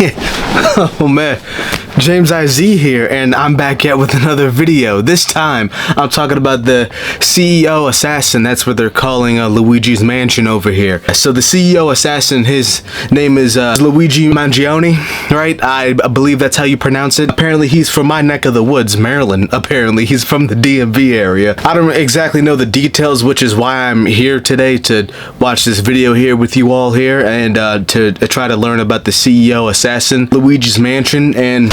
Oh man, James IZ here, and I'm back yet with another video. This time, I'm talking about the CEO assassin. That's what they're calling Luigi's Mansion over here. So the CEO assassin, his name is Luigi Mangione, right? I believe that's how you pronounce it. Apparently, he's from my neck of the woods, Maryland. Apparently, he's from the DMV area. I don't exactly know the details, which is why I'm here today to watch this video here with you all here, and to try to learn about the CEO assassin, Luigi's Mansion. And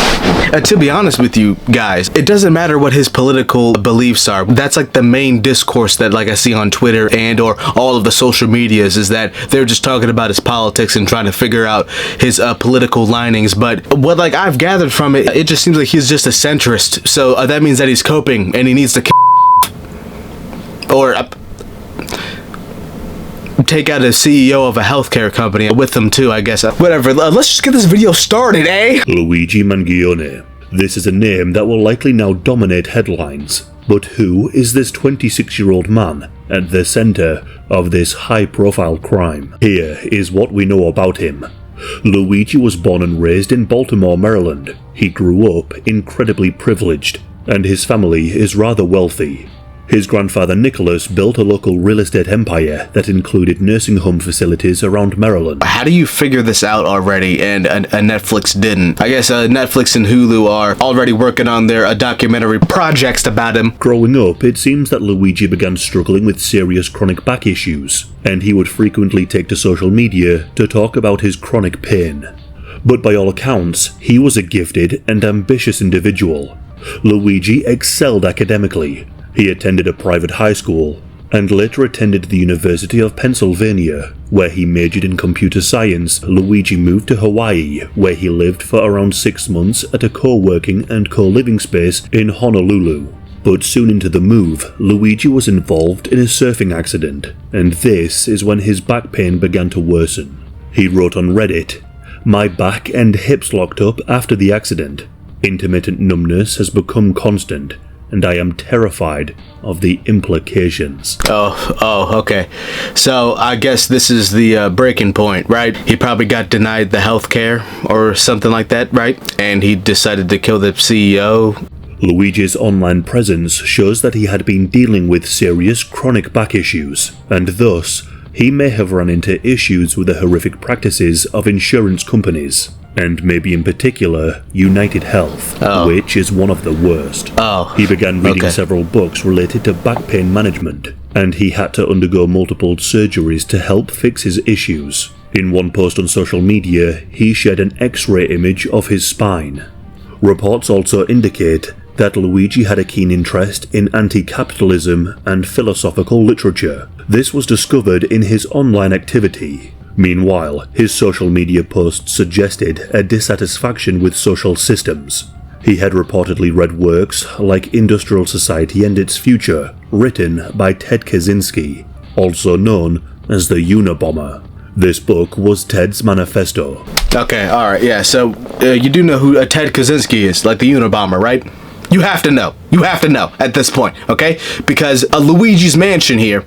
to be honest with you guys, it doesn't matter what his political beliefs are. That's like the main discourse that like I see on Twitter and or all of the social medias, is that they're just talking about his politics and trying to figure out his political linings. But what like I've gathered from it, it just seems like he's just a centrist. So that means that he's coping and he needs to or take out a CEO of a healthcare company with them too, I guess. Whatever, let's just get this video started, eh? Luigi Mangione. This is a name that will likely now dominate headlines. But who is this 26-year-old man at the center of this high-profile crime? Here is what we know about him. Luigi was born and raised in Baltimore, Maryland. He grew up incredibly privileged, and his family is rather wealthy. His grandfather Nicholas built a local real estate empire that included nursing home facilities around Maryland. How do you figure this out already and Netflix didn't? I guess Netflix and Hulu are already working on their documentary projects about him. Growing up, it seems that Luigi began struggling with serious chronic back issues, and he would frequently take to social media to talk about his chronic pain. But by all accounts, he was a gifted and ambitious individual. Luigi excelled academically. He attended a private high school, and later attended the University of Pennsylvania, where he majored in computer science. Luigi moved to Hawaii, where he lived for around 6 months at a co-working and co-living space in Honolulu. But soon into the move, Luigi was involved in a surfing accident, and this is when his back pain began to worsen. He wrote on Reddit, "My back and hips locked up after the accident. Intermittent numbness has become constant, and I am terrified of the implications." Oh, okay. So I guess this is the breaking point, right? He probably got denied the health care or something like that, right? And he decided to kill the CEO. Luigi's online presence shows that he had been dealing with serious chronic back issues, and thus, he may have run into issues with the horrific practices of insurance companies, and maybe in particular, UnitedHealth, which is one of the worst. He began reading several books related to back pain management, and he had to undergo multiple surgeries to help fix his issues. In one post on social media, he shared an X-ray image of his spine. Reports also indicate that Luigi had a keen interest in anti-capitalism and philosophical literature. This was discovered in his online activity. Meanwhile, his social media posts suggested a dissatisfaction with social systems. He had reportedly read works like Industrial Society and Its Future, written by Ted Kaczynski, also known as the Unabomber. This book was Ted's manifesto. Okay, alright, yeah, so you do know who Ted Kaczynski is, like the Unabomber, right? You have to know. You have to know at this point, okay? Because Luigi's Mansion here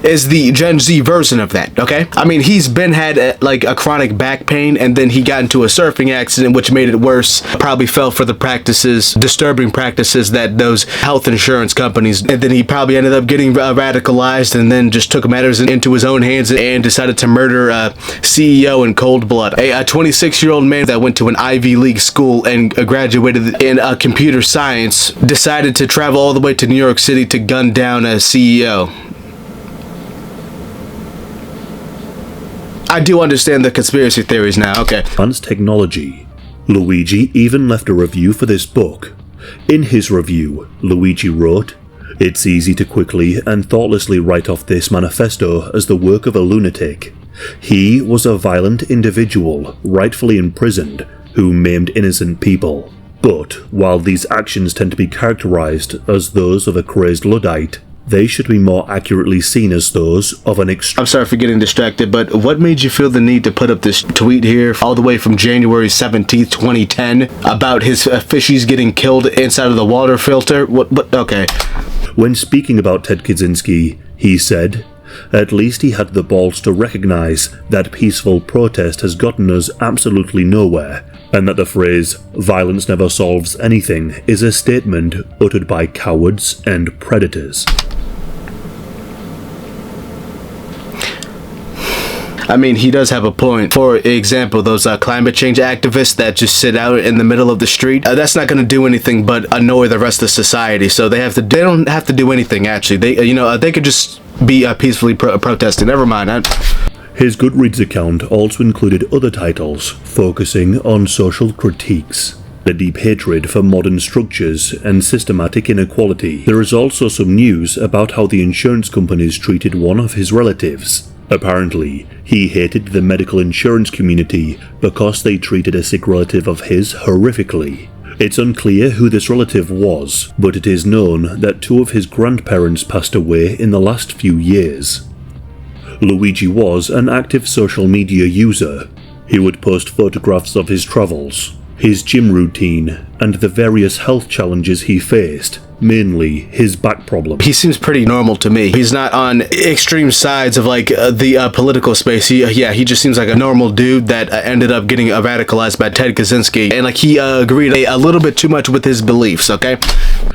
is the Gen Z version of that, okay? I mean, he's had like a chronic back pain, and then he got into a surfing accident, which made it worse. Probably fell for the practices, disturbing practices that those health insurance companies, and then he probably ended up getting radicalized, and then just took matters into his own hands and decided to murder a CEO in cold blood. A 26-year-old man that went to an Ivy League school and graduated in computer science decided to travel all the way to New York City to gun down a CEO. I do understand the conspiracy theories now, okay. Advanced technology. Luigi even left a review for this book. In his review, Luigi wrote, "It's easy to quickly and thoughtlessly write off this manifesto as the work of a lunatic. He was a violent individual, rightfully imprisoned, who maimed innocent people. But while these actions tend to be characterized as those of a crazed Luddite, they should be more accurately seen as those of an I'm sorry for getting distracted, but what made you feel the need to put up this tweet here all the way from January 17th, 2010 about his fishies getting killed inside of the water filter? What? Okay. When speaking about Ted Kaczynski, he said, At least he had the balls to recognize that peaceful protest has gotten us absolutely nowhere, and that the phrase, "violence never solves anything," is a statement uttered by cowards and predators. I mean, he does have a point. For example, those climate change activists that just sit out in the middle of the street, that's not going to do anything but annoy the rest of society. So they don't have to do anything, actually. They could just be peacefully protesting. Never mind. His Goodreads account also included other titles focusing on social critiques, a deep hatred for modern structures and systematic inequality. There is also some news about how the insurance companies treated one of his relatives. Apparently, he hated the medical insurance community because they treated a sick relative of his horrifically. It's unclear who this relative was, but it is known that 2 of his grandparents passed away in the last few years. Luigi was an active social media user. He would post photographs of his travels, his gym routine, and the various health challenges he faced, mainly his back problem. He seems pretty normal to me. He's not on extreme sides of the political space. He just seems like a normal dude that ended up getting radicalized by Ted Kaczynski, and he agreed a little bit too much with his beliefs, okay?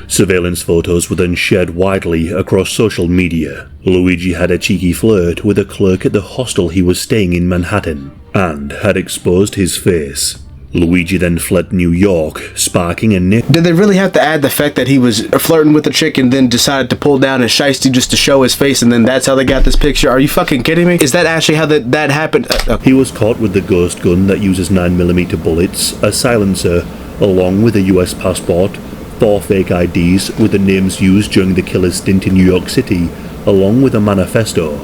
Surveillance photos were then shared widely across social media. Luigi had a cheeky flirt with a clerk at the hostel he was staying in Manhattan, and had exposed his face. Luigi then fled New York, sparking a Nick. Did they really have to add the fact that he was flirting with the chick and then decided to pull down his shiesty just to show his face, and then that's how they got this picture? Are you fucking kidding me? Is that actually how that happened? He was caught with the ghost gun that uses 9mm bullets, a silencer, along with a US passport, 4 fake IDs with the names used during the killer's stint in New York City, along with a manifesto.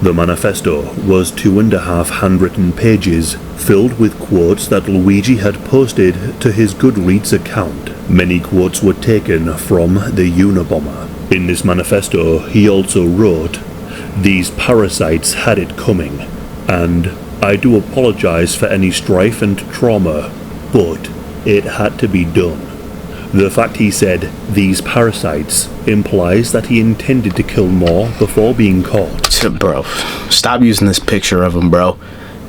The manifesto was 2.5 handwritten pages filled with quotes that Luigi had posted to his Goodreads account. Many quotes were taken from the Unabomber. In this manifesto, he also wrote, "These parasites had it coming, and I do apologize for any strife and trauma, but it had to be done." The fact he said, "these parasites," implies that he intended to kill more before being caught. Bro, stop using this picture of him, bro.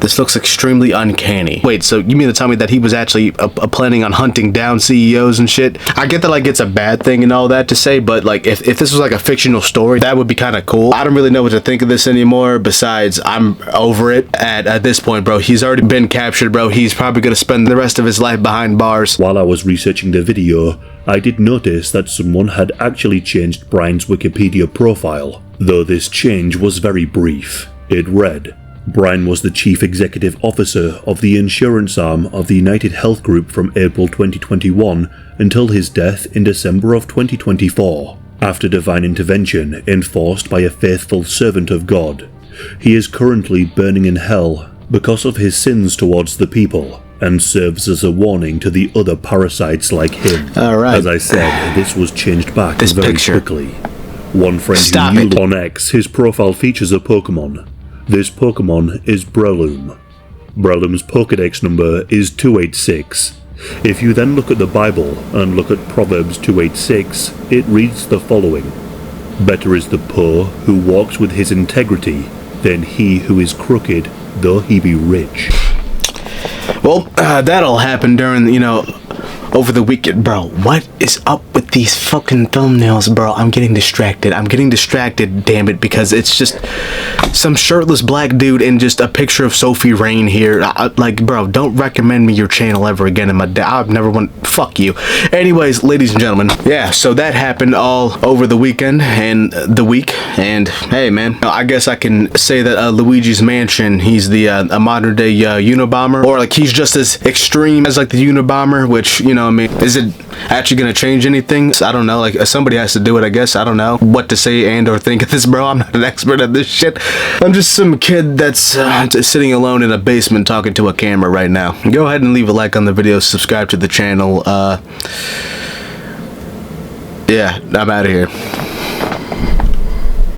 This looks extremely uncanny. Wait, so you mean to tell me that he was actually planning on hunting down CEOs and shit? I get that it's a bad thing and all that to say, but if this was a fictional story, that would be kind of cool. I don't really know what to think of this anymore. Besides, I'm over it at this point, bro. He's already been captured, bro. He's probably gonna spend the rest of his life behind bars. While I was researching the video, I did notice that someone had actually changed Brian's Wikipedia profile, though this change was very brief. It read, Brian was the Chief Executive Officer of the insurance arm of the UnitedHealth Group from April 2021 until his death in December of 2024, after divine intervention enforced by a faithful servant of God. He is currently burning in hell because of his sins towards the people, and serves as a warning to the other parasites like him. Alright. As I said, this was changed back very quickly. One friend Stop who it. knew on X, his profile features a Pokemon. This Pokemon is Breloom. Breloom's Pokedex number is 286. If you then look at the Bible and look at Proverbs 286, it reads the following. Better is the poor who walks with his integrity than he who is crooked, though he be rich. Well, that'll happen during, over the weekend. Bro, what is up with these fucking thumbnails, bro? I'm getting distracted, damn it, because it's just some shirtless black dude and just a picture of Sophie Rain here. Bro, don't recommend me your channel ever again in my day. I've never want. Fuck you. Anyways, ladies and gentlemen, yeah, so that happened all over the weekend and the week, and hey, man, I guess I can say that Luigi's Mansion, he's the a modern day Unabomber, or he's just as extreme as the Unabomber, which, is it actually gonna change anything? I don't know, somebody has to do it, I guess. I don't know what to say and or think of this, bro. I'm not an expert at this shit. I'm just some kid that's sitting alone in a basement talking to a camera right now. Go ahead and leave a like on the video, subscribe to the channel. Yeah, I'm out of here.